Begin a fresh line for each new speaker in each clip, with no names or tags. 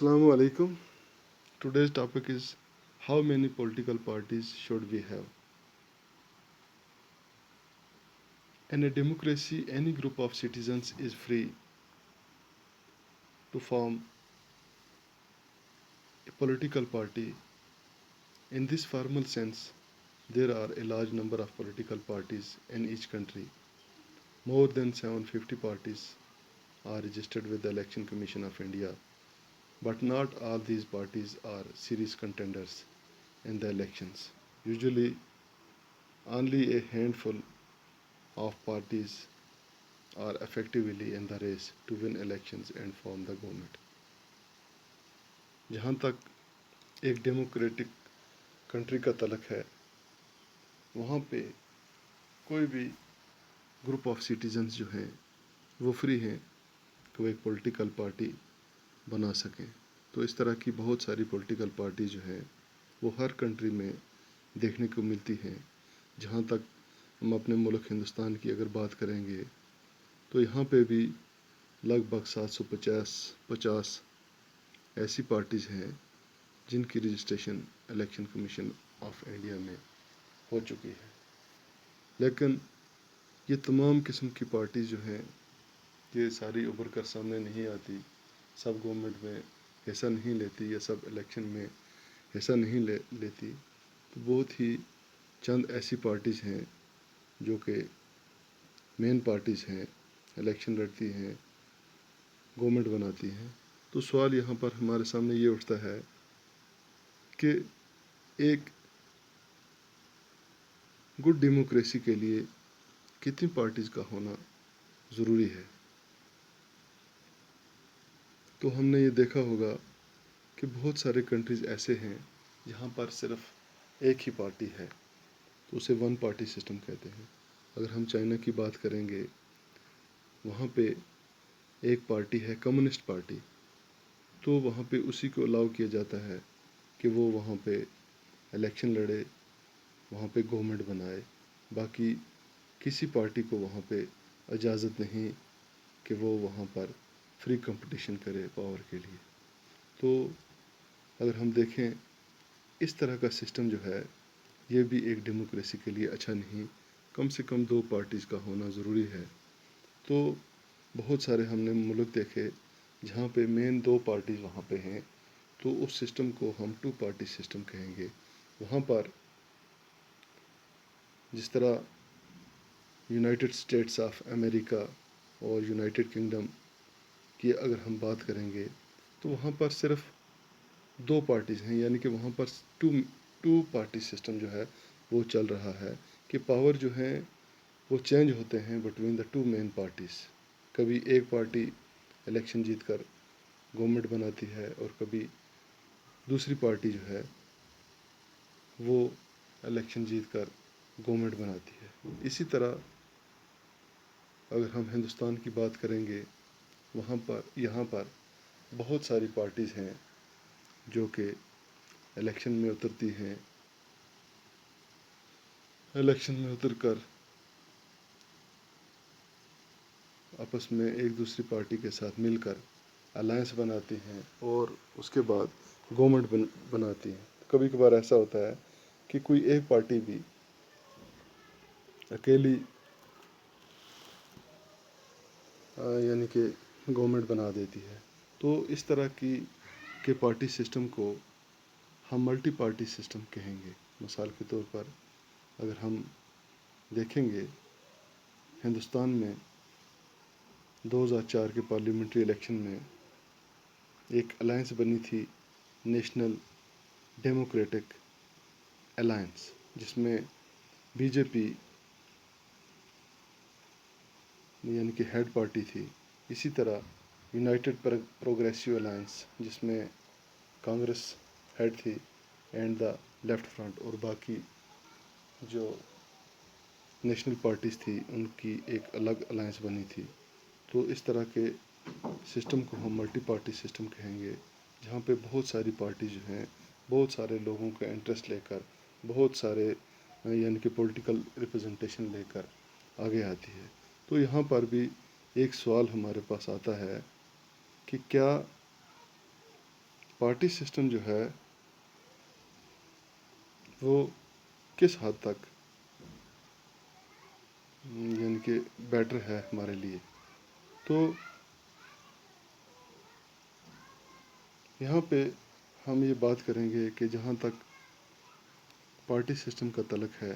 Assalamu alaikum. Today's topic is how many political parties should we have? In a democracy, any group of citizens is free to form a political party. In this formal sense, there are a large number of political parties in each country. More than 750 parties are registered with the Election Commission of India, but not all these parties are serious contenders in the elections. Usually, only a handful of parties are effectively in the race to win elections and form the government. जहाँ तक एक democratic country का तलक है, वहाँ पे कोई भी ग्रुप ऑफ सिटीजन्स जो हैं वो फ्री हैं कि वो एक पॉलिटिकल पार्टी बना सकें. तो इस तरह की बहुत सारी पॉलिटिकल पार्टी जो हैं वो हर कंट्री में देखने को मिलती हैं. जहाँ तक हम अपने मुल्क हिंदुस्तान की अगर बात करेंगे तो यहाँ पे भी लगभग 750 ऐसी पार्टीज़ हैं जिनकी registration election commission of India में हो चुकी है. लेकिन ये तमाम किस्म की पार्टीज़ जो हैं ये सारी उभर कर सामने नहीं आती, सब गवर्नमेंट में हिस्सा नहीं लेती या सब इलेक्शन में हिस्सा नहीं लेती. तो बहुत ही चंद ऐसी पार्टीज़ हैं जो कि मेन पार्टीज़ हैं, इलेक्शन लड़ती हैं, गवर्नमेंट बनाती हैं. तो सवाल यहाँ पर हमारे सामने ये उठता है कि एक गुड डेमोक्रेसी के लिए कितनी पार्टीज़ का होना ज़रूरी है. तो हमने ये देखा होगा कि बहुत सारे कंट्रीज़ ऐसे हैं जहाँ पर सिर्फ एक ही पार्टी है, तो उसे वन पार्टी सिस्टम कहते हैं. अगर हम चाइना की बात करेंगे, वहाँ पे एक पार्टी है कम्युनिस्ट पार्टी, तो वहाँ पे उसी को अलाउ किया जाता है कि वो वहाँ पे इलेक्शन लड़े, वहाँ पे गवर्नमेंट बनाए. बाकी किसी पार्टी को वहाँ पे इजाज़त नहीं कि वो वहाँ पर फ्री कंपटीशन करे पावर के लिए. तो अगर हम देखें, इस तरह का सिस्टम जो है ये भी एक डेमोक्रेसी के लिए अच्छा नहीं. कम से कम दो पार्टीज़ का होना ज़रूरी है. तो बहुत सारे हमने मुल्क देखे जहाँ पे मेन दो पार्टीज़ वहाँ पे हैं, तो उस सिस्टम को हम टू पार्टी सिस्टम कहेंगे. वहाँ पर जिस तरह यूनाइटेड स्टेट्स ऑफ अमेरिका और यूनाइटेड किंगडम की अगर हम बात करेंगे तो वहाँ पर सिर्फ दो पार्टीज़ हैं, यानी कि वहाँ पर टू पार्टी सिस्टम जो है वो चल रहा है कि पावर जो है वो चेंज होते हैं between the two main parties. कभी एक पार्टी इलेक्शन जीत कर गवर्नमेंट बनाती है और कभी दूसरी पार्टी जो है वो इलेक्शन जीत कर गवर्नमेंट बनाती है. इसी तरह अगर हम हिंदुस्तान की बात करेंगे, वहाँ पर यहाँ पर बहुत सारी पार्टीज़ हैं जो कि इलेक्शन में उतरती हैं. इलेक्शन में उतर कर आपस में एक दूसरी पार्टी के साथ मिलकर अलायंस बनाती हैं और उसके बाद गवर्नमेंट बनाती हैं. कभी कभार ऐसा होता है कि कोई एक पार्टी भी अकेली यानी कि गवर्नमेंट बना देती है. तो इस तरह की के पार्टी सिस्टम को हम मल्टी पार्टी सिस्टम कहेंगे. मिसाल के तौर पर अगर हम देखेंगे, हिंदुस्तान में 2004 के पार्लियामेंट्री इलेक्शन में एक अलायंस बनी थी, नेशनल डेमोक्रेटिक अलायंस, जिसमें बीजेपी यानी कि हेड पार्टी थी. इसी तरह यूनाइटेड प्रोग्रेसिव अलायंस जिसमें कांग्रेस हेड थी एंड द लेफ्ट फ्रंट, और बाकी जो नेशनल पार्टीज़ थी उनकी एक अलग अलायंस बनी थी. तो इस तरह के सिस्टम को हम मल्टी पार्टी सिस्टम कहेंगे, जहाँ पे बहुत सारी पार्टी जो हैं बहुत सारे लोगों का इंटरेस्ट लेकर, बहुत सारे यानी कि पॉलिटिकल रिप्रेजेंटेशन लेकर आगे आती है. तो यहाँ पर भी एक सवाल हमारे पास आता है कि क्या پارٹی سسٹم جو ہے وہ کس حد تک یعنی کہ بیٹر ہے ہمارے لیے. تو یہاں پہ ہم یہ بات کریں گے کہ جہاں تک پارٹی سسٹم کا تعلق ہے،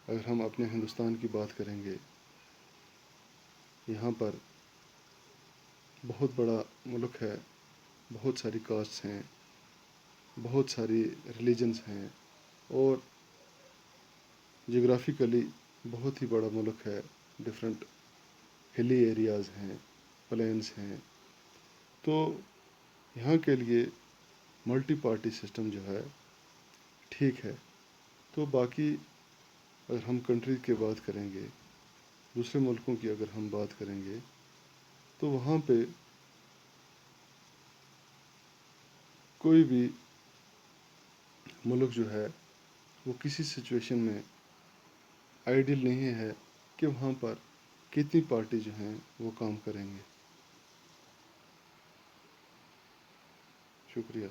اگر ہم اپنے ہندوستان کی بات کریں گے، یہاں پر بہت بڑا ملک ہے، بہت ساری کاسٹس ہیں، بہت ساری ریلیجنس ہیں، اور جغرافیکلی بہت ہی بڑا ملک ہے. ڈفرینٹ ہلی ایریاز ہیں، پلینس ہیں. تو یہاں کے لیے ملٹی پارٹی سسٹم جو ہے ٹھیک ہے. تو باقی اگر ہم کنٹریز کی بات کریں گے، دوسرے ملکوں کی اگر ہم بات کریں گے، تو وہاں پہ کوئی بھی ملک جو ہے وہ کسی سچویشن میں آئیڈیل نہیں ہے کہ وہاں پر کتنی پارٹی جو ہیں وہ کام کریں گے. شکریہ.